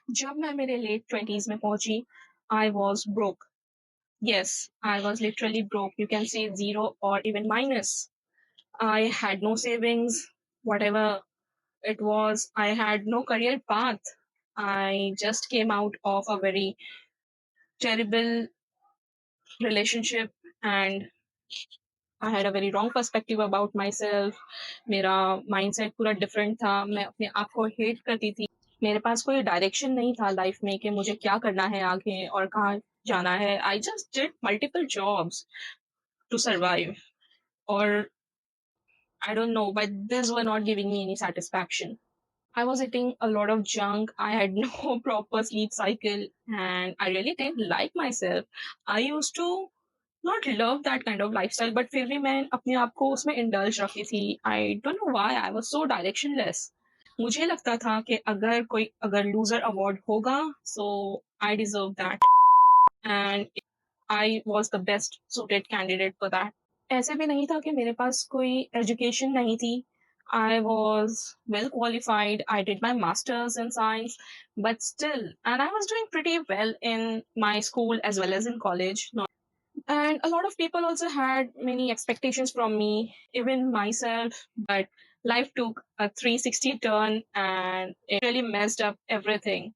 जब मैं मेरे लेट 20s में पहुंची, I was broke. Yes, I was literally broke. You can say zero or even minus. I had no savings, whatever it was. I had no career path. I just came out of a very terrible relationship and I had a very wrong perspective about myself. मेरा mindset पूरा different था. मैं अपने आप को hate करती थी. मेरे पास कोई डायरेक्शन नहीं था लाइफ में कि मुझे क्या करना है आगे और कहाँ जाना है. I just did multiple jobs to survive. Or I don't know, but these were not giving me any satisfaction. I was eating a lot of junk. I had no proper sleep cycle, and I really didn't like myself. I used to not love that kind of lifestyle, but फिर भी मैं अपने आप को उसमें indulge रखी थी. I don't know why I was so directionless. मुझे लगता था कि अगर loser award होगा, so I deserve that, and I was the best suited candidate for that. ऐसे भी नहीं था कि मेरे पास कोई एजुकेशन नहीं थी. I was well qualified. I did my master's in science, but still, and I was doing pretty well in my school as well as in college. And a lot of people also had many expectations from me, even myself, but life took a 360 turn and it really messed up everything.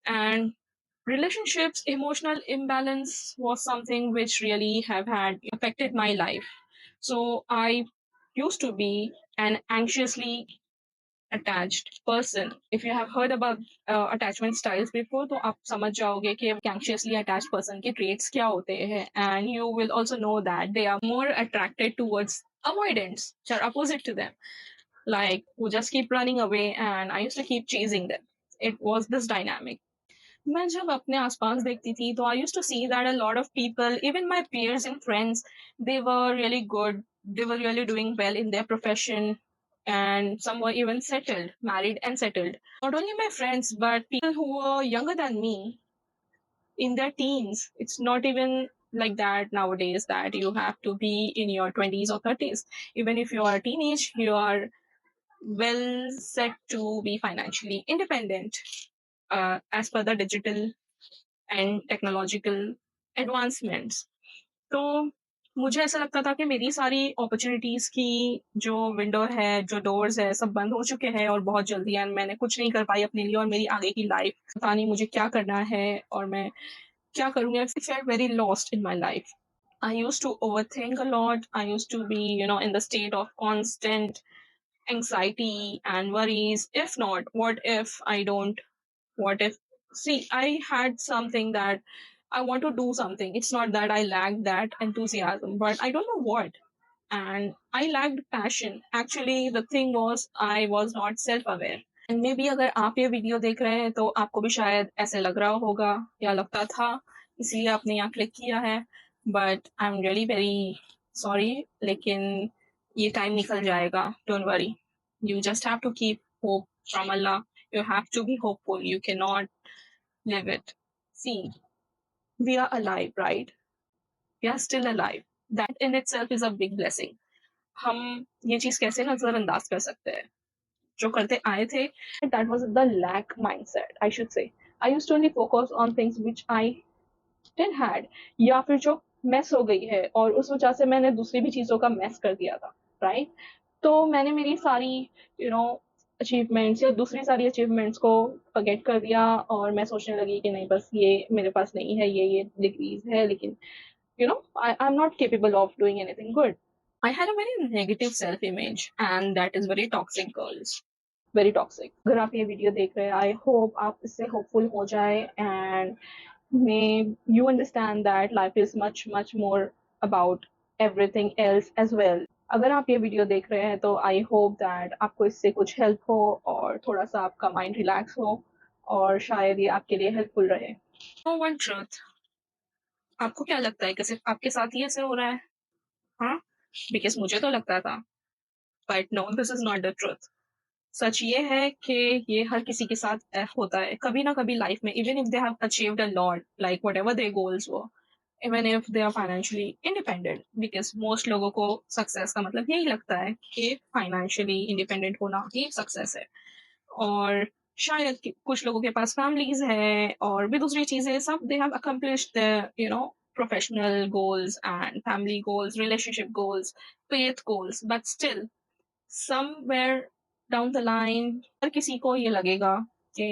And relationships, emotional imbalance was something which really have had affected my life. So I used to be an anxiously attached person. If you have heard about attachment styles before, तो आप समझ जाओगे कि anxiously attached person के traits क्या होते हैं, and you will also know that they are more attracted towards avoidance, which are opposite to them. Like who just keep running away, and I used to keep chasing them. It was this dynamic. मैं जब अपने आसपास देखती थी तो I used to see that a lot of people, even my peers and friends, they were really good. They were really doing well in their profession, and some were even settled, married and settled. Not only my friends, but people who were younger than me in their teens. It's not even like that nowadays that you have to be in your 20s or 30s. Even if you are a teenage, you are well set to be financially independent as per the digital and technological advancements. तो मुझे ऐसा लगता था कि मेरी सारी opportunities की जो विंडो है, जो डोर्स है, सब बंद हो चुके हैं और बहुत जल्दी, एंड मैंने कुछ नहीं कर पाई अपने लिए और मेरी आगे की लाइफ पता नहीं मुझे क्या करना है और मैं क्या करूंगी. I felt very lost in my life. I used to overthink a lot. I used to be, in the state of constant anxiety and worries. If not, what if I don't? What if, see, I had something that I want to do something. It's not that I lacked that enthusiasm, but I don't know what. And I lacked passion. Actually, the thing was I was not self aware. And maybe अगर आप ये video देख रहे हैं तो आपको भी शायद ऐसे लग रहा होगा या लगता था, इसलिए आपने यहाँ क्लिक किया है. But I am really very sorry, लेकिन ये टाइम निकल जाएगा. Don't worry. You just have to keep hope from Allah. You have to be hopeful. You cannot live it. See, we are alive, right? We are still alive. That in itself is a big blessing. हम ये चीज कैसे नजरअंदाज कर सकते हैं जो करते आए थे. That was the lack mindset, I should say. I used to only focus on things which I didn't had, या फिर जो मेस हो गई है और उस वजह से मैंने दूसरी भी चीजों का मेस कर दिया था, राइट. तो मैंने मेरी सारी अचीवमेंट्स या दूसरी सारी अचीवमेंट्स को फॉरगेट कर दिया और मैं सोचने लगी कि नहीं, बस ये मेरे पास नहीं है, ये डिग्रीज है, लेकिन I am not capable of doing anything good. I had a very negative self image, and that is very toxic, girls. Very toxic. अगर आप ये वीडियो देख रहे हैं, आई होप आप इससे होपफुल हो जाए, and may you understand that life is much much more about everything else as well. अगर आप ये वीडियो देख रहे हैं तो आई होप दैट आपको इससे कुछ हेल्प हो और थोड़ा सा आपका माइंड रिलैक्स हो और शायद ये आपके लिए हेल्पफुल रहे. No one truth. आपको क्या लगता है कि सिर्फ आपके साथ ही ऐसे हो रहा है? हाँ, बिकॉज मुझे तो लगता था, but no, this is not the truth. सच ये है कि ये हर किसी के साथ होता है कभी ना कभी लाइफ में. Even if they have achieved a lot, like whatever their goals were, even if they are financially independent, because most लोगों को सक्सेस का मतलब यही लगता है कि फाइनेंशियली इंडिपेंडेंट होना ही सक्सेस है. और शायद कुछ लोगों के पास फैमिलीज है और भी दूसरी चीजें, सब they have accomplished their professional goals and family goals, relationship goals, faith goals, but still somewhere down the line हर किसी को ये लगेगा कि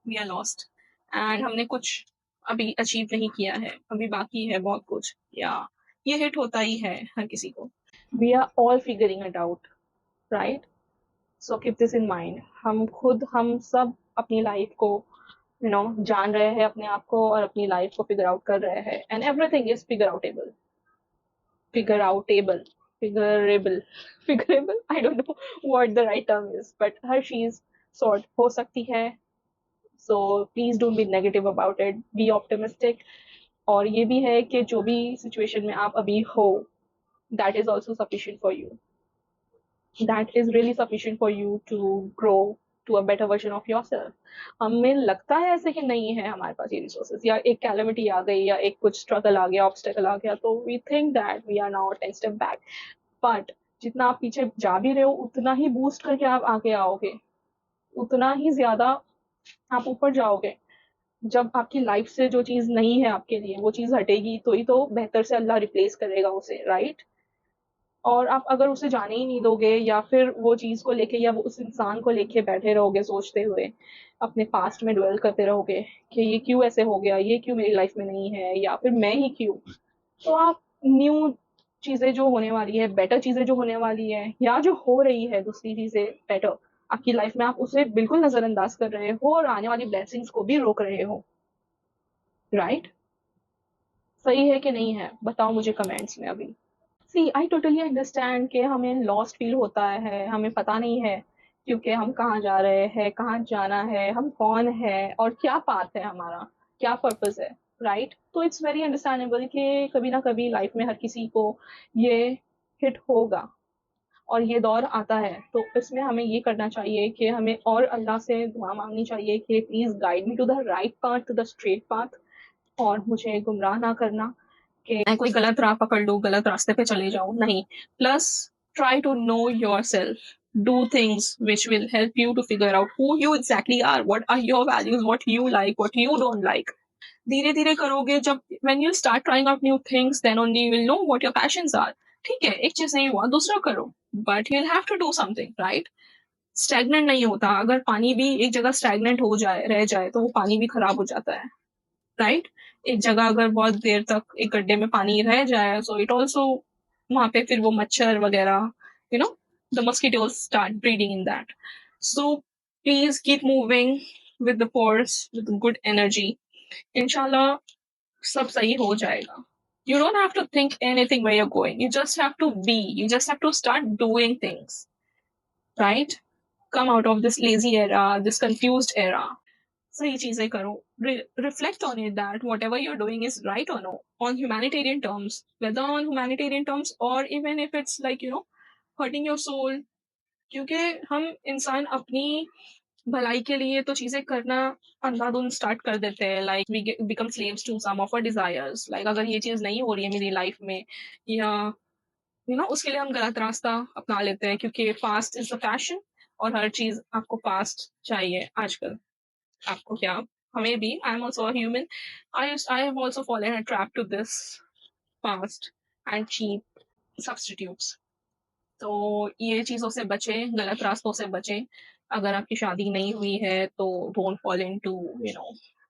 वी आर लॉस्ट एंड हमने कुछ अभी अचीव नहीं किया है, अभी बाकी है बहुत कुछ, या ये हिट होता ही है हर किसी को. We are all figuring it out, right? So keep this in mind. हम सब अपनी लाइफ को जान रहे हैं, अपने आप को और अपनी लाइफ को फिगर आउट कर रहे हैं, and everything is figure outable, figureable, figureable, I don't know what the right term is, but हर चीज सॉर्ट हो सकती है. So please don't be negative about it, be optimistic. और ये भी है कि जो भी सिचुएशन में आप अभी हो, that is also sufficient for you, that is really sufficient for you to grow to a better version of yourself. हमें लगता है ऐसे कि नहीं है हमारे पास ये रिसोर्सेज, या एक कैलेमिटी आ गई, या एक कुछ स्ट्रगल आ गया, ऑब्स्टेकल आ गया, तो we think that we are now 10 step back. But जितना आप पीछे जा भी रहे हो, उतना ही बूस्ट करके आप आगे आओगे, उतना ही ज्यादा आप ऊपर जाओगे. जब आपकी लाइफ से जो चीज नहीं है आपके लिए, वो चीज हटेगी, तो ही तो बेहतर से अल्लाह रिप्लेस करेगा उसे, राइट? और आप अगर उसे जाने ही नहीं दोगे, या फिर वो चीज़ को लेके, या वो उस इंसान को लेके बैठे रहोगे सोचते हुए, अपने पास्ट में ड्वेल करते रहोगे कि ये क्यों ऐसे हो गया, ये क्यों मेरी लाइफ में नहीं है, या फिर मैं ही क्यों, तो आप न्यू चीज़ें जो होने वाली है, बेटर चीज़ें जो होने वाली है, या जो हो रही है दूसरी चीज़ें बेटर आपकी लाइफ में, आप उसे बिल्कुल नज़रअंदाज कर रहे हो और आने वाली ब्लेसिंग्स को भी रोक रहे हो, राइट? सही है कि नहीं है, बताओ मुझे कमेंट्स में अभी. सी आई टोटली अंडरस्टैंड कि हमें लॉस्ट फील होता है, हमें पता नहीं है क्योंकि हम कहाँ जा रहे हैं, कहाँ जाना है, हम कौन है, और क्या पाथ है हमारा, क्या पर्पस है, राइट? तो इट्स वेरी अंडरस्टैंडेबल कि कभी ना कभी लाइफ में हर किसी को ये हिट होगा और ये दौर आता है. तो इसमें हमें ये करना चाहिए कि हमें और अल्लाह से दुआ मांगनी चाहिए कि please guide me to the right path, to the straight path, और मुझे गुमराह ना करना कि मैं कोई गलत राह पकड़ लूँ, गलत रास्ते पे चले जाऊँ, नहीं. Plus try to know yourself, do things which will help you to figure out who you exactly are, what are your values, what you like, what you don't like. धीरे धीरे करोगे जब, when you start trying out new things, then only you will know what your passions are. ठीक है, एक चीज नहीं हुआ दूसरा करो, but you'll have to do something, right? Stagnant नहीं होता, अगर पानी भी एक जगह स्टैग्नेंट हो जाए, रह जाए, तो वो पानी भी खराब हो जाता है, राइट? एक जगह अगर बहुत देर तक एक गड्ढे में पानी रह जाए, सो इट ऑल्सो, वहां पे फिर वो मच्छर वगैरह, you know the mosquitoes start breeding in that. So please keep moving with the force, with good energy. इंशाल्लाह सब सही हो जाएगा. You don't have to think anything where you're going. You just have to be. You just have to start doing things, right? Come out of this lazy era, this confused era. सही चीजें करो. Reflect on it that whatever you're doing is right or no, on humanitarian terms, whether on humanitarian terms or even if it's like hurting your soul. क्योंकि हम इंसान अपनी भलाई के लिए तो चीजें करना अंधाधुंध स्टार्ट कर देते हैं, like we become slaves to some of our desires, like अगर ये चीज नहीं हो रही है मेरी लाइफ में, या उसके लिए हम गलत रास्ता अपना लेते हैं, क्योंकि फास्ट इज द फैशन, और हर चीज आपको फास्ट चाहिए आजकल. आपको क्या, हमें भी, I am also a human, I have also fallen a trap to this fast and cheap substitutes. तो ये चीजों से बचे, गलत रास्तों से बचे. अगर आपकी शादी नहीं हुई है तो don't fall into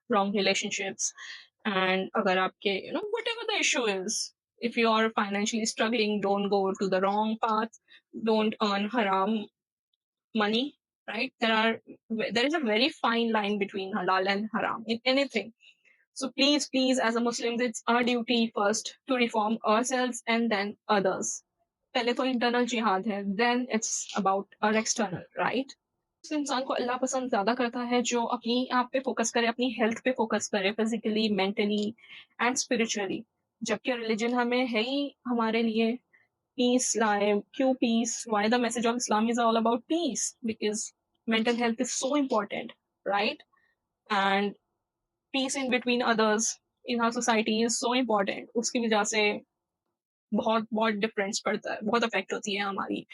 wrong relationships. And अगर आपके whatever the issue is, if you are financially struggling, don't go to the wrong path, don't earn haram money, right? There is a very fine line between halal and haram in anything. So please, as a Muslim, it's our duty first to reform ourselves and then others. पहले तो internal जिहाद है, then it's about our external, right? उस इंसान को अल्लाह पसंद ज्यादा करता है जो अपनी आप पे फोकस करे, अपनी हेल्थ पे फोकस करे, फिजिकली, मेंटली एंड स्पिरिचुअली. जबकि रिलीजन हमें है ही हमारे लिए peace लाए. क्यों piece? Why the message of Islam is all about peace? Because mental health is so important, right? And peace in between others in our society is so important. उसकी वजह से बहुत बहुत डिफरेंस पड़ता है, बहुत अफेक्ट होती है हमारी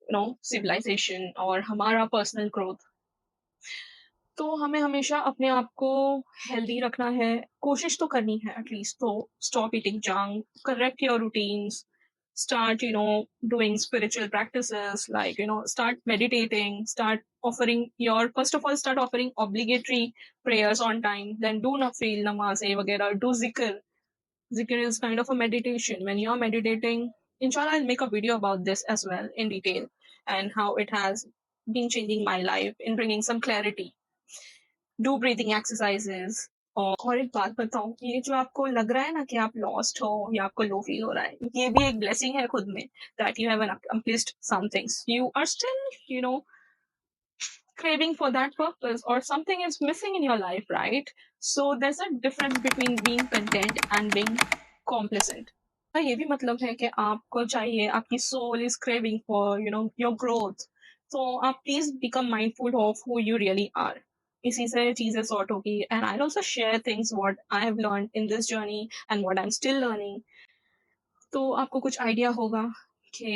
सिविलाइजेशन और हमारा पर्सनल ग्रोथ. तो हमें हमेशा अपने आप को हेल्दी रखना है, कोशिश तो करनी है एटलीस्ट। तो stop eating junk, correct your routines, start doing spiritual practices, like start meditating, start offering your first of all start offering obligatory prayers on time, then do nafil namaz वगैरह, do zikr. Zikr is kind of a meditation. When you're meditating, inshallah I'll make a video about this as well in detail, and how it has been changing my life in bringing some clarity. Do breathing exercises. और एक बात बताऊं, ये जो आपको लग रहा है ना कि आप लॉस्ट हो या आपको लो फील हो रहा है, ये भी एक ब्लेसिंग है खुद में, that you have accomplished some things. You are still, craving for that purpose, or something is missing in your life, right? So there's a difference between being content and being complacent. ये भी मतलब है कि आपको चाहिए, आपकी soul is craving for your growth. So आप please become mindful of who you really are. इसी से चीजें सॉर्ट होगी, and I'll also share things what I have learned in this journey and what I'm still learning. तो आपको कुछ idea होगा कि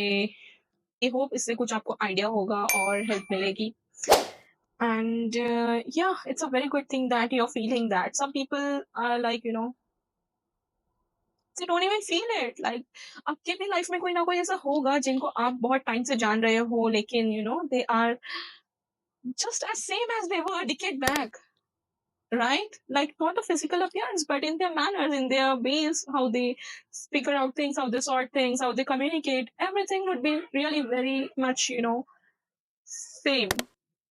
आई होप इससे कुछ आपको आइडिया होगा और हेल्प मिलेगी. And yeah, it's a very good thing that you're feeling that. Some people are like, they don't even feel it. Like, आपके भी लाइफ में कोई ना कोई ऐसा होगा जिनको आप बहुत टाइम से जान रहे हो, लेकिन they are just as same as they were a decade back, right? Like, not the physical appearance, but in their manners, in their ways, how they figure out things, how they sort things, how they communicate, everything would be really very much, same.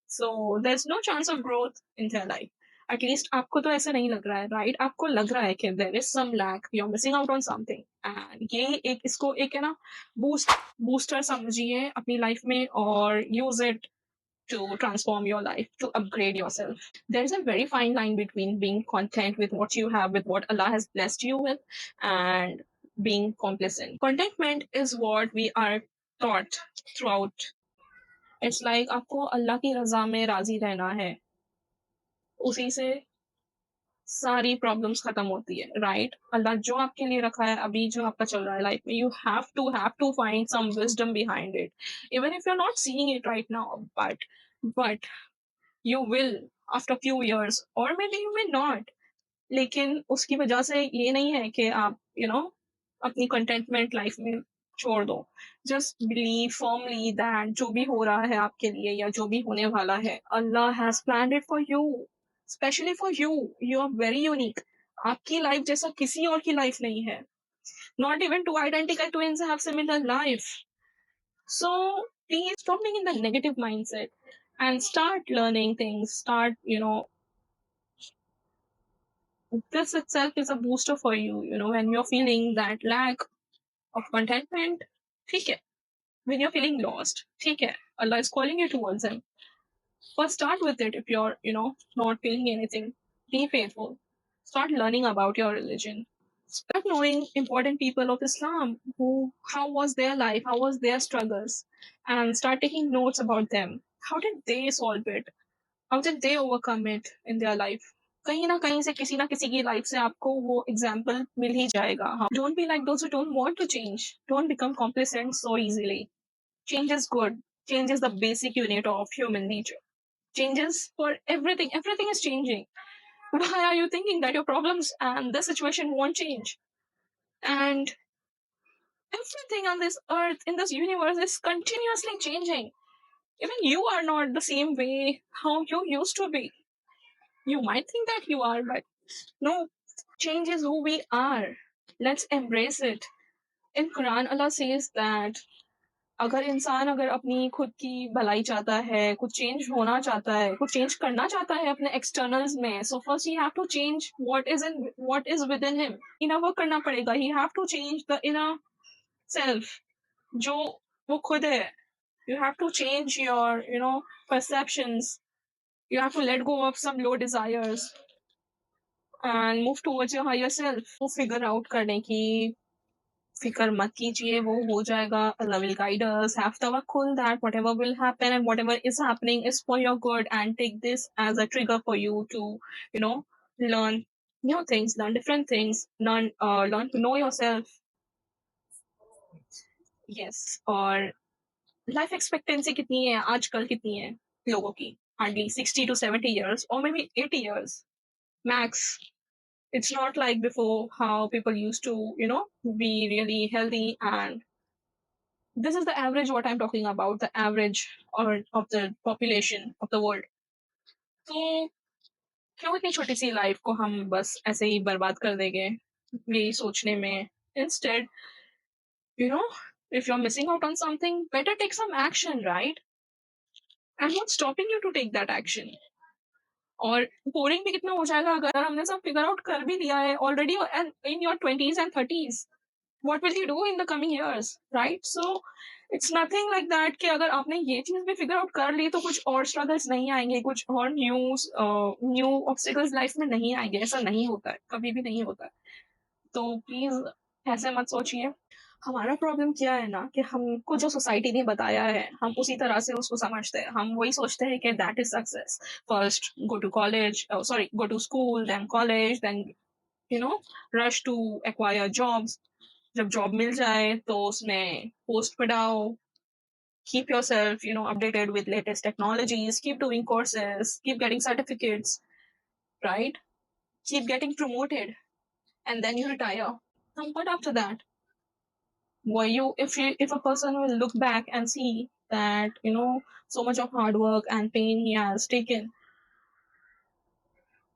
So there's no chance of growth in their life. At least आपको तो ऐसा नहीं लग रहा है, right? आपको लग रहा है कि there is some lack, you're missing out on something. And ये एक इसको एक है ना booster समझिए अपनी life में, और use it to transform your life, to upgrade yourself. There's a very fine line between being content with what you have, with what Allah has blessed you with, and being complacent. Contentment is what we are taught throughout. It's like आपको अल्लाह की रजा में राजी रहना है, उसी से सारी problems खत्म होती है, राइट? अल्लाह जो आपके लिए रखा है, अभी जो आपका चल रहा है लाइफ में, you have to find some wisdom behind it, even if you are not seeing it right now, but you will after few years, और maybe you may not. लेकिन उसकी वजह से ये नहीं है कि आप अपनी कंटेंटमेंट लाइफ में छोड़ दो. जस्ट बिलीव फर्मली दैट जो भी हो रहा है आपके लिए या जो भी होने वाला है, Allah has planned it for you, specially for you. You are very unique. आपकी लाइफ जैसा किसी और की लाइफ नहीं है. Not even two identical twins have similar life. So please stop being in the negative mindset and start learning things. Start, this itself is a booster for you, when you're feeling that lack of contentment. ठीक है. When you're feeling lost, ठीक है. Allah is calling you towards Him. First, start with it. If you're, not feeling anything, be faithful. Start learning about your religion. Start knowing important people of Islam, how was their life, how was their struggles, and start taking notes about them. How did they solve it? How did they overcome it in their life? कहीं ना कहीं से किसी ना किसी की life से आपको वो एग्जाम्पल मिल ही जाएगा. Don't be like those who don't want to change. Don't become complacent so easily. Change is good. Change is the basic unit of human nature. Changes for everything. Everything is changing. Why are you thinking that your problems and the situation won't change? And everything on this earth, in this universe, is continuously changing. Even you are not the same way how you used to be. You might think that you are, but no, change is who we are. Let's embrace it. In Quran, Allah says that अगर इंसान अगर अपनी खुद की भलाई चाहता है, कुछ चेंज होना चाहता है, कुछ चेंज करना चाहता है अपने एक्सटर्नल्स में, so first he have to change what is within him. Inner work करना पड़ेगा. He have to change the inner self, जो वो खुद है. You have to change your, perceptions. You have to let go of some low desires and move towards your higher self. वो figure out करने की फिक्र मत कीजिए, वो हो जाएगा. Allah will guide us. Have tawakkul that whatever will happen and whatever is happening is for your good, and take this as a trigger for you to, learn new things, learn different things, learn to know yourself. Yes. और life expectancy कितनी है आजकल, कितनी है लोगों की? hardly 60 to 70 years, or maybe 80 years max. It's not like before how people used to, be really healthy. And this is the average what I'm talking about, the average or of the population of the world. तो क्यों इतनी छोटी सी life को हम बस ऐसे ही बर्बाद कर देंगे यही सोचने में. Instead, you know, if you're missing out on something, better take some action, right? I'm not stopping you to take that action. और बोरिंग भी कितना हो जाएगा अगर हमने सब फिगर आउट कर भी लिया है already in your 20s and 30s. What will you do in the coming years, right? So it's nothing like that कि अगर आपने ये चीज भी फिगर आउट कर ली तो कुछ और स्ट्रगल्स नहीं आएंगे, कुछ और न्यू ऑब्स्टिकल्स लाइफ में नहीं आएंगे. ऐसा नहीं होता है, कभी भी नहीं होता है. तो प्लीज ऐसे मत सोचिए. हमारा प्रॉब्लम क्या है ना कि हमको जो सोसाइटी ने बताया है हम उसी तरह से उसको समझते हैं. हम वही सोचते हैं कि that is success. First go to college, sorry go to school, then college, then you know rush to acquire jobs. जब जॉब मिल जाए तो उसमें पोस्ट बढ़ाओ. Keep yourself, updated with latest technologies. Keep doing courses. Keep getting certificates. Right? Keep getting promoted, and then you retire. And what after that? Were you if a person will look back and see that so much of hard work and pain he has taken,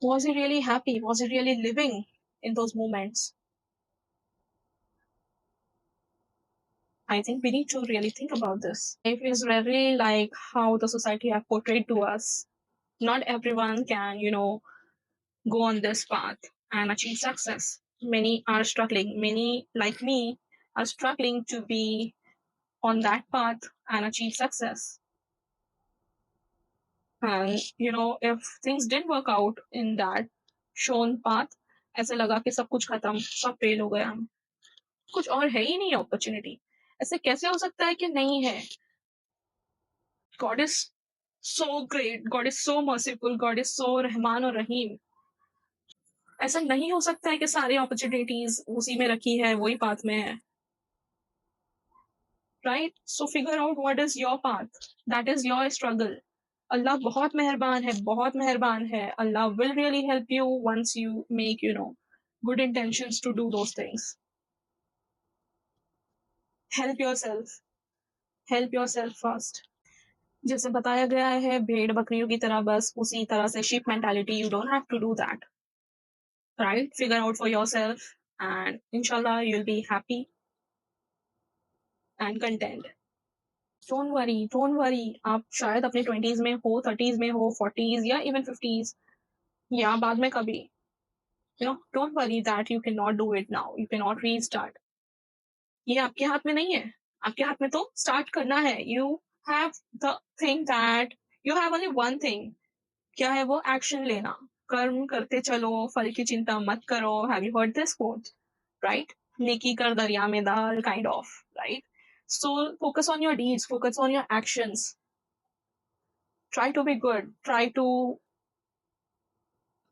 was he really happy? Was he really living in those moments? I think we need to really think about this. Life is really like how the society have portrayed to us. Not everyone can, go on this path and achieve success. Many are struggling. Many, like me, are struggling to be on that path and achieve success. And if things didn't work out in that shown path, ऐसे लगा कि सब कुछ खत्म, सब fail हो गया, हम कुछ और है ही नहीं अपॉर्चुनिटी. ऐसे कैसे हो सकता है कि नहीं है? God is so great, God is so merciful, God is so Rahman और रहीम. ऐसा नहीं हो सकता है कि सारी अपॉर्चुनिटीज उसी में रखी है, वही पाथ में है. Right? So figure out what is your path. That is your struggle. अल्लाह बहुत मेहरबान है, बहुत मेहरबान है. Allah will really help you once you make, good intentions to do those things. Help yourself. Help yourself first. जैसे बताया गया है भेड़ बकरियों की तरह, बस उसी तरह से sheep mentality. You don't have to do that. Right? Figure out for yourself and inshallah you'll be happy and content. Don't worry, don't worry. आप शायद अपने 20s में हो, 30s में हो, 40s या even 50s या बाद में कभी. Don't worry that you cannot do it now. You cannot restart. ये आपके हाथ में नहीं है. आपके हाथ में तो स्टार्ट करना है. You have the thing that you have only one thing. क्या है वो? एक्शन लेना. कर्म करते चलो, फल की चिंता मत करो. Have you heard this quote? Right? नेकी कर दरिया में डाल, kind of. Right? So focus on your deeds. Focus on your actions. Try to be good. Try to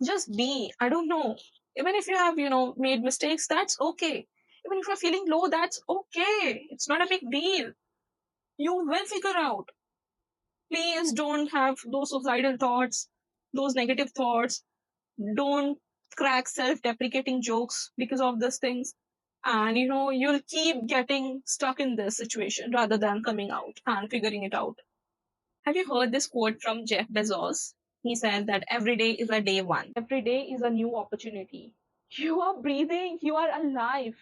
just be. I don't know. Even if you have, made mistakes, that's okay. Even if you're feeling low, that's okay. It's not a big deal. You will figure out. Please don't have those suicidal thoughts, those negative thoughts. Don't crack self-deprecating jokes because of these things. And, you'll keep getting stuck in this situation rather than coming out and figuring it out. Have you heard this quote from Jeff Bezos? He said that every day is a day one. Every day is a new opportunity. You are breathing, you are alive.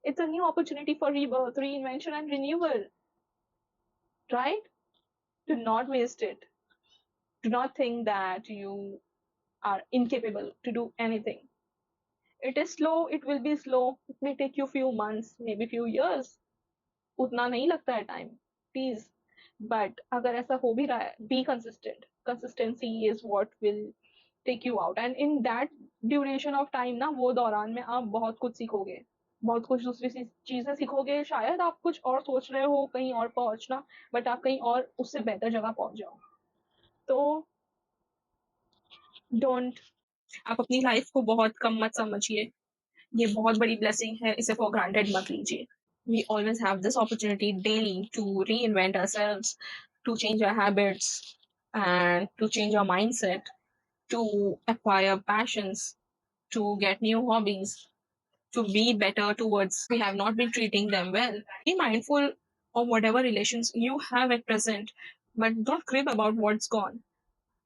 It's a new opportunity for rebirth, reinvention, and renewal. Right? Do not waste it. Do not think that you are incapable to do anything. It is slow, it will be slow. It may take you few months, maybe few years. उतना नहीं लगता है time, please. But अगर ऐसा हो भी रहा है, be consistent. Consistency is what will take you out. And in that duration of time ना, वो दौरान में आप बहुत कुछ सीखोगे, बहुत कुछ दूसरी चीजें सीखोगे. शायद आप कुछ और सोच रहे हो कहीं और पहुंचना, बट आप कहीं और उससे बेहतर जगह पहुंच जाओ. तो डोंट, आप अपनी लाइफ को बहुत कम मत समझिए. ये बहुत बड़ी ब्लेसिंग है, इसे फॉर ग्रांटेड मत लीजिए. We always have this opportunity daily to reinvent ourselves, to change our habits, and to change your mindset, to acquire passions, to get new hobbies, to be better towards we have not been treating them well. Be mindful of whatever relations you have at present, but don't crib about what's gone.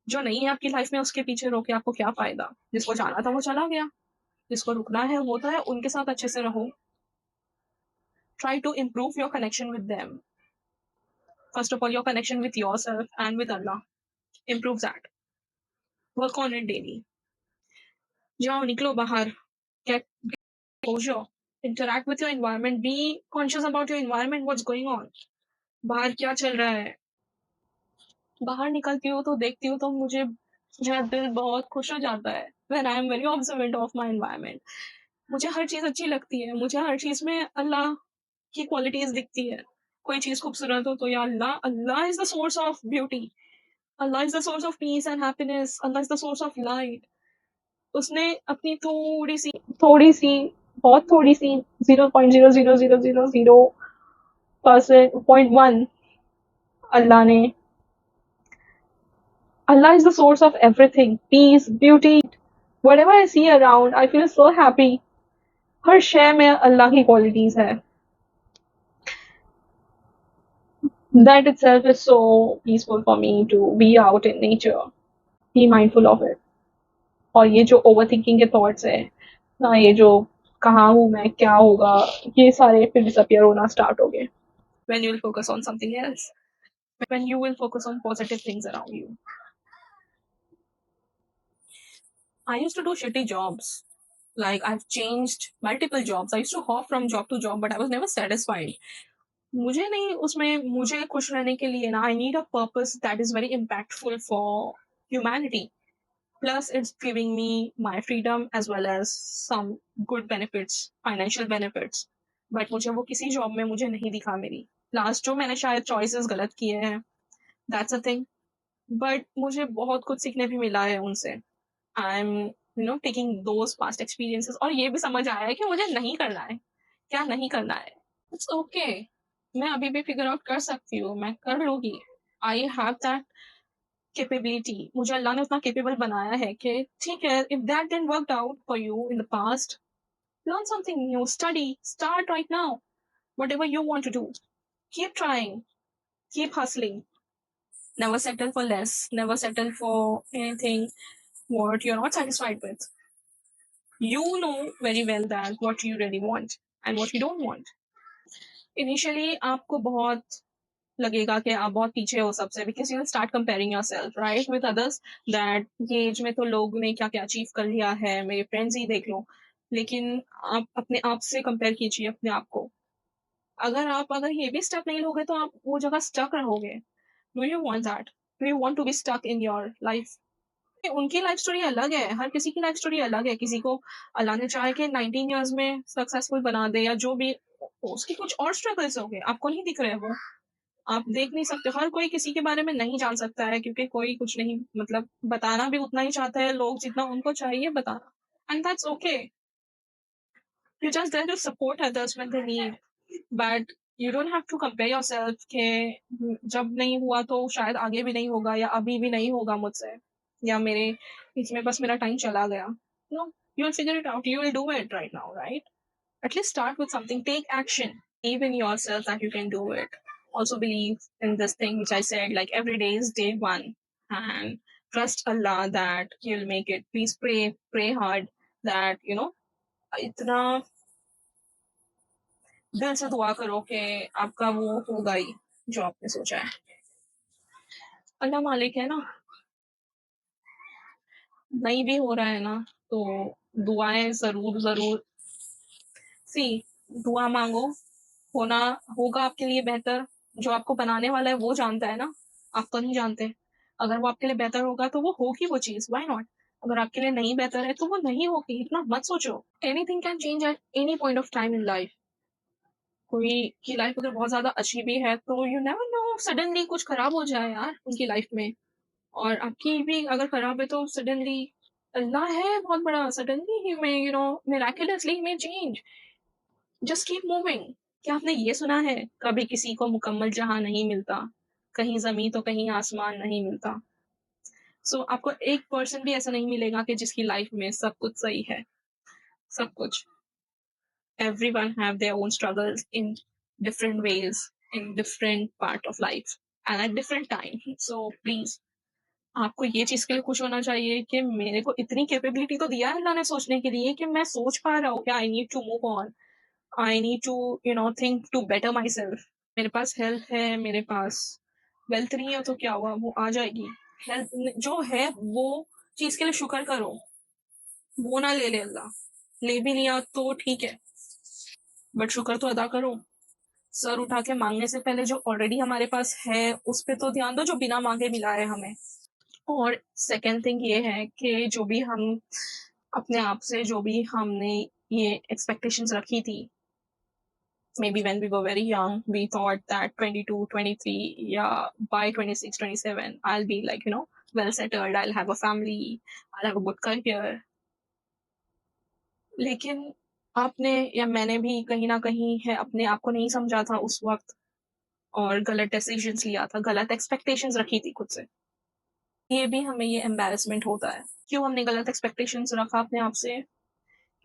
जो नहीं है आपकी life में उसके पीछे रोके आपको क्या फायदा? जिसको जाना था वो चला गया, जिसको रुकना है वो तो है, उनके साथ अच्छे से रहो. Try to improve your connection with them. First of all, your connection with yourself and with Allah. Improve that. Work on it daily. जाओ निकलो बाहर. Get exposure. Interact with your environment. Be conscious about your environment. What's going on? बाहर क्या चल रहा है? बाहर निकलती हूँ तो देखती हूँ तो मुझे मेरा दिल बहुत खुश हो जाता है. When I am very observant of my environment. मुझे हर चीज अच्छी लगती है. मुझे हर चीज में अल्लाह की क्वालिटीज दिखती है. कोई चीज खूबसूरत हो तो या Allah, Allah is the source of beauty. Allah is the source of peace and happiness. Allah is the source of light. उसने अपनी थोड़ी सी बहुत थोड़ी सी 0.00000% 0.1 अल्लाह ने. Allah is the source of everything. Peace, beauty. Whatever I see around, I feel so happy. हर शय में अल्लाह की qualities है. That itself is so peaceful for me to be out in nature. Be mindful of it. और ये जो overthinking के thoughts है ना, ये जो कहाँ हूँ मैं, क्या होगा, ये सारे फिर disappear होना start हो गए. When you will focus on something else. When you will focus on positive things around you. I used to do shitty jobs. Like I've changed multiple jobs. I used to hop from job to job, but I was never satisfied. मुझे नहीं उसमें मुझे खुश रहने के लिए ना, I need a purpose that is very impactful for humanity. Plus, it's giving me my freedom as well as some good benefits, financial benefits. But मुझे वो किसी जॉब में मुझे नहीं दिखा मेरी. लास्ट जो मैंने शायद चॉइसेस गलत किए हैं, that's a thing. But मुझे बहुत कुछ सीखने भी मिला है उनसे. I'm taking those past experiences और ये भी समझ आया है कि मुझे नहीं करना है, क्या नहीं करना है. It's okay. मैं अभी भी फिगर आउट कर सकती हूँ, मैं कर लूंगी. I have that capability. मुझे अल्लाह ने उतना capable बनाया है कि ठीक है, if that didn't work out for you in the past, learn something new, study, start right now. Whatever you want to do, keep trying, keep hustling. Never settle for less, never settle for anything what you're not satisfied with. You know very well that what you really want and what you don't want. Initially आपको बहुत लगेगा कि आप बहुत पीछे हो सबसे, because you will start comparing yourself right with others, that ये एज में तो लोग ने क्या क्या अचीव कर लिया है, मेरे फ्रेंड्स ही देख लो. लेकिन आप अपने आप से कंपेयर कीजिए अपने आप को. अगर ये भी स्टक नहीं लोगे तो आप वो जगह स्टक रहोगे. Do you want that? Do you want to be stuck in your life? उनकी लाइफ स्टोरी अलग है, हर किसी की लाइफ स्टोरी अलग है. किसी को अल्लाह ने चाहे कि 19 इयर्स में सक्सेसफुल बना दे या जो भी, उसकी कुछ और स्ट्रगल्स हो गए, आपको नहीं दिख रहे वो, आप देख नहीं सकते. हर कोई किसी के बारे में नहीं जान सकता है, क्योंकि कोई कुछ नहीं, मतलब बताना भी उतना ही चाहता है लोग जितना उनको चाहिए बताना. And that's okay. You just there to support others when they need, but you don't have to compare yourself के जब नहीं हुआ तो शायद आगे भी नहीं होगा या अभी भी नहीं होगा मुझसे, या मेरे इसमें बस मेरा टाइम चला गया. No, you will figure it out, you will do it right now, right? At least start with something, take action, believe in yourself that you can do it. Also believe in this thing which I said, like every day is day one, and trust Allah that you'll make it. Please pray hard that इतना दिल से दुआ करो कि आपका वो होगा ही जो आपने सोचा है. अल्लाह मालिक है ना. नहीं भी हो रहा है ना तो दुआएं जरूर जरूर सी, दुआ मांगो, होना होगा आपके लिए बेहतर. जो आपको बनाने वाला है वो जानता है ना, आप तो नहीं जानते. अगर वो आपके लिए बेहतर होगा तो वो होगी वो चीज, व्हाई नॉट. अगर आपके लिए नहीं बेहतर है तो वो नहीं होगी, इतना मत सोचो. Anything can change at any point of time in life. कोई की लाइफ अगर बहुत ज्यादा अच्छी भी है तो यू नेवर नो, सडनली कुछ खराब हो जाए यार उनकी लाइफ में, और आपकी भी अगर खराब है तो सडनली अल्लाह है बहुत बड़ा, सडनली ही में मिराकुलसली ही में चेंज. Just keep moving. क्या आपने ये सुना है, कभी किसी को मुकम्मल जहां नहीं मिलता, कहीं जमीन तो कहीं आसमान नहीं मिलता. सो आपको एक पर्सन भी ऐसा नहीं मिलेगा कि जिसकी लाइफ में सब कुछ सही है, सब कुछ। Everyone have their own struggles in different ways, in different part of life and at different time. So please, आपको ये चीज के लिए खुश होना चाहिए कि मेरे को इतनी कैपेबिलिटी तो दिया है अल्लाह ने सोचने के लिए कि मैं सोच पा रहा हूँ कि I need to move on, I need to think to better myself. मेरे पास हेल्थ है, मेरे पास वेल्थ नहीं है तो क्या हुआ, वो आ जाएगी। हेल्थ जो है वो चीज के लिए शुक्र करो, वो ना ले ले अल्लाह, ले भी लिया तो ठीक है, बट शुक्र तो अदा करो। सर उठा के मांगने से पहले जो ऑलरेडी हमारे पास है उस पे तो ध्यान दो, जो बिना मांगे मिला है हमें। और सेकंड थिंग ये है कि जो भी हम अपने आप से, जो भी हमने ये एक्सपेक्टेशंस रखी थी, maybe when we were very young we thought that 22 23, yeah, by 26 27 I'll be like, well settled, I'll have a family, I'll have a good career। लेकिन आपने या मैंने भी कहीं ना कहीं है अपने आप को नहीं समझा था उस वक्त, और गलत डिसीजंस लिया था, गलत एक्सपेक्टेशंस रखी थी खुद से। ये भी हमें ये एम्बैरेसमेंट होता है, क्यों हमने गलत एक्सपेक्टेशंस रखा अपने आप से।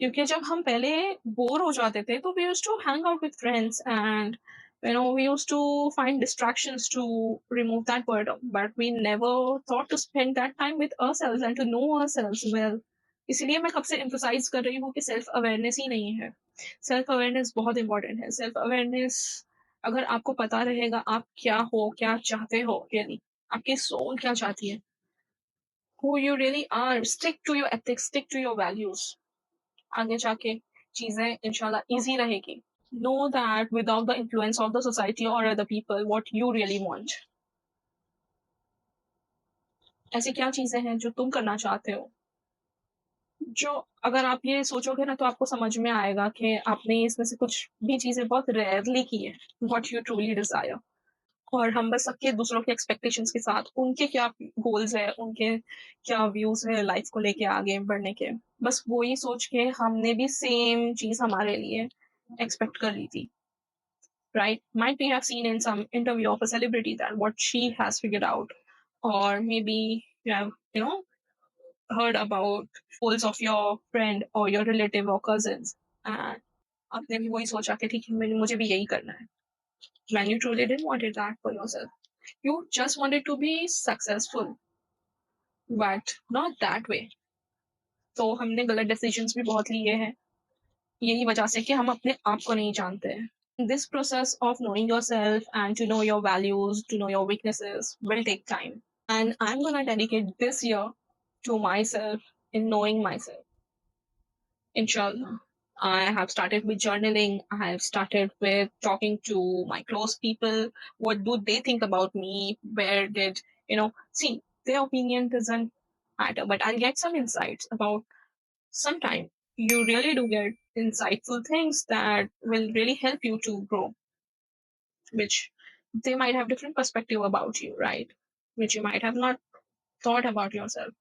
क्योंकि जब हम पहले बोर हो जाते थे तो we used to hang out with friends and we used to find distractions to remove that boredom, but we never thought to spend that time with ourselves and to know ourselves well. इसलिए मैं कब से emphasise कर रही हूँ कि self awareness ही नहीं है। सेल्फ अवेयरनेस बहुत इंपॉर्टेंट है। सेल्फ अवेयरनेस, अगर आपको पता रहेगा आप क्या हो, क्या चाहते हो, रियली आपकी सोल क्या चाहती है, who you really are, stick to your ethics, stick to your values, आगे जाके चीजें इंशाल्लाह इजी रहेगी। know that without the influence of the society or other people what you really want, ऐसी क्या चीजें हैं जो तुम करना चाहते हो, जो अगर आप ये सोचोगे ना तो आपको समझ में आएगा कि आपने इसमें से कुछ भी चीजें बहुत रेयरली की है, what you truly desire। और हम बस सबके दूसरों के एक्सपेक्टेशंस के साथ उनके क्या गोल्स है, उनके क्या व्यूज है लाइफ को लेके आगे बढ़ने के, बस वो ही सोच के हमने भी सेम चीज हमारे लिए एक्सपेक्ट कर ली थी। Right, might be have seen in some interview of a celebrity that what she has figured out, or maybe you have heard about goals of your friend or your relative or cousins, and आपने भी वही सोचा कि ठीक है मुझे भी यही करना है, when you truly didn't want it that for yourself, you just wanted to be successful, but not that way। तो हमने गलत डिसीजंस भी बहुत लिए हैं यही वजह से कि हम अपने आप को नहीं जानते हैं। This process of knowing yourself and to know your values, to know your weaknesses will take time. And I'm going to dedicate this year to myself, in knowing myself. Inshallah. I have started with journaling. I have started with talking to my close people. What do they think about me? Where did, see, their opinion doesn't matter, but I'll get some insights about, sometimes you really do get insightful things that will really help you to grow, which they might have different perspective about you, right? Which you might have not thought about yourself.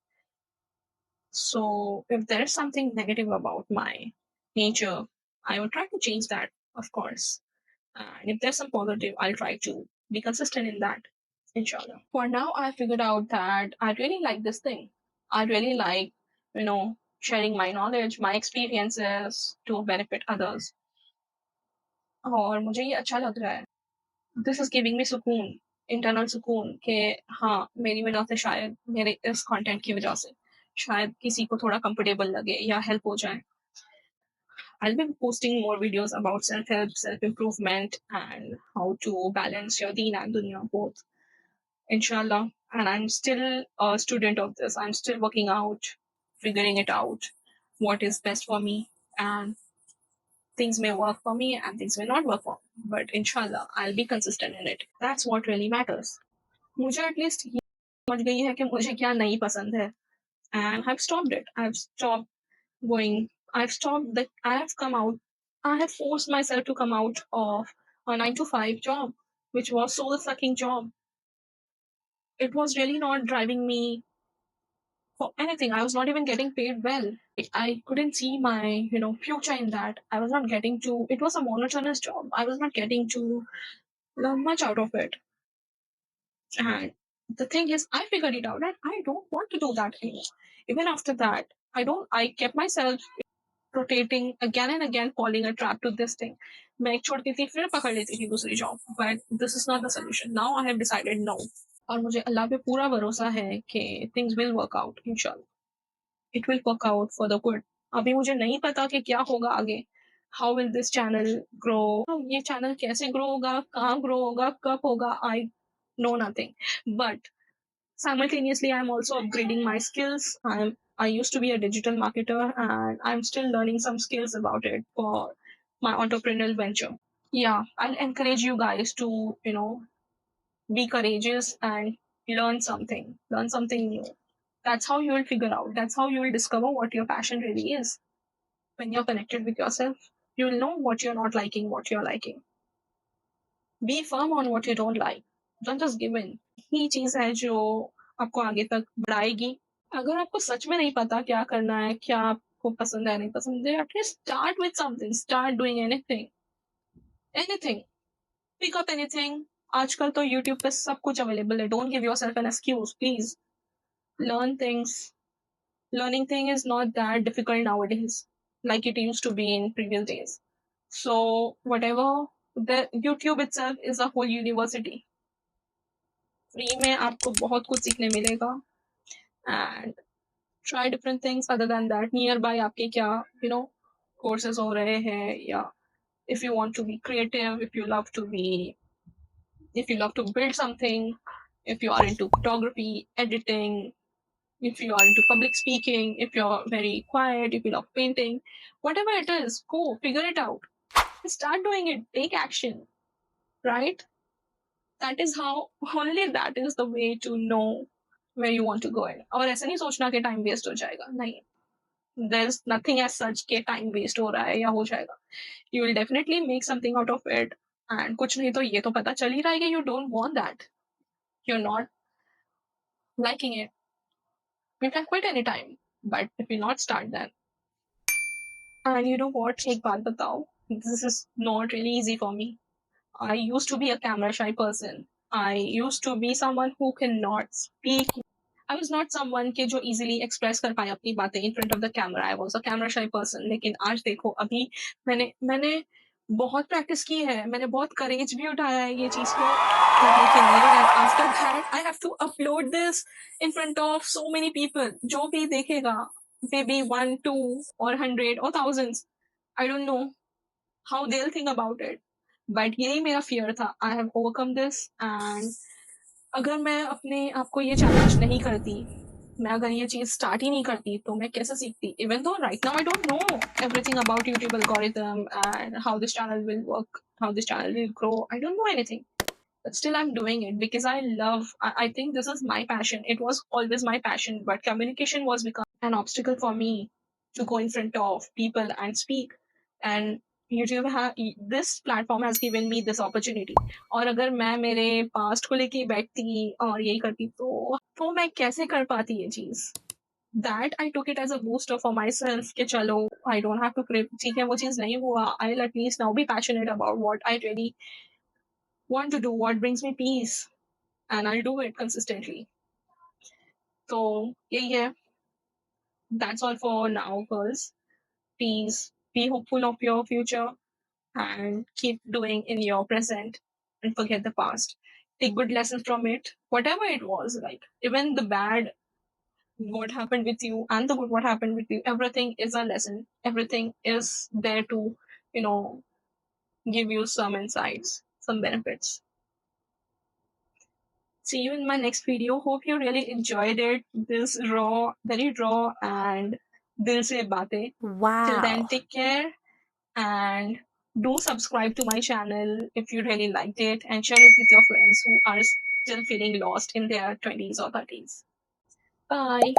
So if there's something negative about my nature, I will try to change that, of course. And if there's some positive, I'll try to be consistent in that, inshallah. For now, I figured out that I really like this thing. I really like, sharing my knowledge, my experiences to benefit others. और मुझे ये अच्छा लग रहा है। This is giving me सुकून, internal सुकून कि हाँ मेरी वजह से, शायद मेरे इस कंटेंट की वजह से शायद किसी को थोड़ा कंफर्टेबल लगे या हेल्प हो जाए। I'll be posting more videos about self-help, self-improvement, and how to balance your deen and dunya both, inshallah. And I'm still a student of this. I'm still working out, figuring it out, what is best for me. And things may work for me and things may not work for me. But inshallah, I'll be consistent in it. That's what really matters. मुझे at least ये समझ गई है कि मुझे क्या नहीं पसंद है, and I've stopped it. I've stopped going. I've stopped that. I have come out. I have forced myself to come out of a 9 to 5 job, which was soul sucking job. It was really not driving me for anything. I was not even getting paid well. I couldn't see my future in that. I was not getting to. It was a monotonous job. I was not getting to learn much out of it. And the thing is, I figured it out and I don't want to do that anymore. Even after that, I kept myself rotating again and again, falling a trap to this thing. मैं एक छोड़ती थी फिर पकड़ लेती थी दूसरी job, but this is not the solution. Now I have decided no. और मुझे अल्लाह पे पूरा भरोसा है कि things will work out इंशाल्लाह. It will work out for the good. अभी मुझे नहीं पता कि क्या होगा आगे. How will this channel grow? ये channel कैसे grow होगा, कहाँ grow होगा, कब होगा, I know nothing. But simultaneously, I'm also upgrading my skills. I used to be a digital marketer and I'm still learning some skills about it for my entrepreneurial venture. Yeah, I'll encourage you guys to, be courageous and learn something new. That's how you will figure out. That's how you will discover what your passion really is. When you're connected with yourself, you will know what you're not liking, what you're liking. Be firm on what you don't like. Don't just give in. ही चीज है जो आपको आगे तक बढ़ाएगी. अगर आपको सच में नहीं पता क्या करना है, क्या आपको पसंद है, नहीं पसंद है, at least start with something, start doing anything, anything, pick up anything. आजकल तो यूट्यूब पे सब कुछ अवेलेबल है. Don't give yourself an excuse, please. Learn things. Learning thing is not that difficult nowadays like it used to be in previous days. So whatever, the YouTube itself is a whole university. Free में आपको बहुत कुछ सीखने मिलेगा. And try different things other than that. Nearby आपके क्या courses हो रहे हैं, या if you want to be creative, if you love to build something, if you are into photography, editing, if you are into public speaking, if you're very quiet, if you love painting, whatever it is, go figure it out. Start doing it. Take action, right? That is how, only that is the way to know where you want to go in. और ऐसे नहीं सोचना कि time waste हो जाएगा. नहीं. There's nothing as such कि time waste हो रहा है या हो जाएगा. You will definitely make something out of it. And कुछ नहीं तो ये तो पता चल ही रहा है कि you don't want that. You're not liking it. You can quit anytime. But if you not start then. And you know what? एक बात बताओ. This is not really easy for me. I used to be a camera shy person. I used to be someone who cannot speak. I was not someone के जो easily express कर पाए अपनी बातें in front of the camera. I was a camera shy person. लेकिन आज देखो, अभी मैंने बहुत प्रैक्टिस की है. मैंने बहुत करेज भी उठाया है ये चीज को करने के लिए. And after that, I have to upload this in front of so many people. जो भी देखेगा, maybe 1, 2, or 100 or thousands. I don't know how they'll think about it. But यही मेरा fear था. I have overcome this. And अगर मैं अपने आप को ये चैलेंज नहीं करती, मैं अगर ये चीज स्टार्ट ही नहीं करती, तो मैं कैसे सीखती. Even though right now I don't know everything about YouTube algorithm and how this channel will work, how this channel will grow. I don't know anything. But still I'm doing it because I think this is my passion. It was always my passion, but communication was become an obstacle for me to go in front of people and speak. And this platform has given me this opportunity. और अगर मैं मेरे past को लेके बैठती और यही करती, तो मैं कैसे कर पाती ये चीज. That I took it as a booster for myself कि चलो, I don't have to crave. ठीक है, वो चीज नहीं हुआ. I'll at least now be passionate about what I really want to do, what brings me peace, and I'll do it consistently. So yeah, that's all for now, girls. Please be hopeful of your future and keep doing in your present and forget the past. Take good lessons from it, whatever it was, like even the bad, what happened with you, and the good, what happened with you. Everything is a lesson. Everything is there to, you know, give you some insights, some benefits. See you in my next video. Hope you really enjoyed it. This very raw and dil se baatein. Till then, Wow. take care and do subscribe to my channel if you really liked it, and share it with your friends who are still feeling lost in their 20s or 30s. Bye.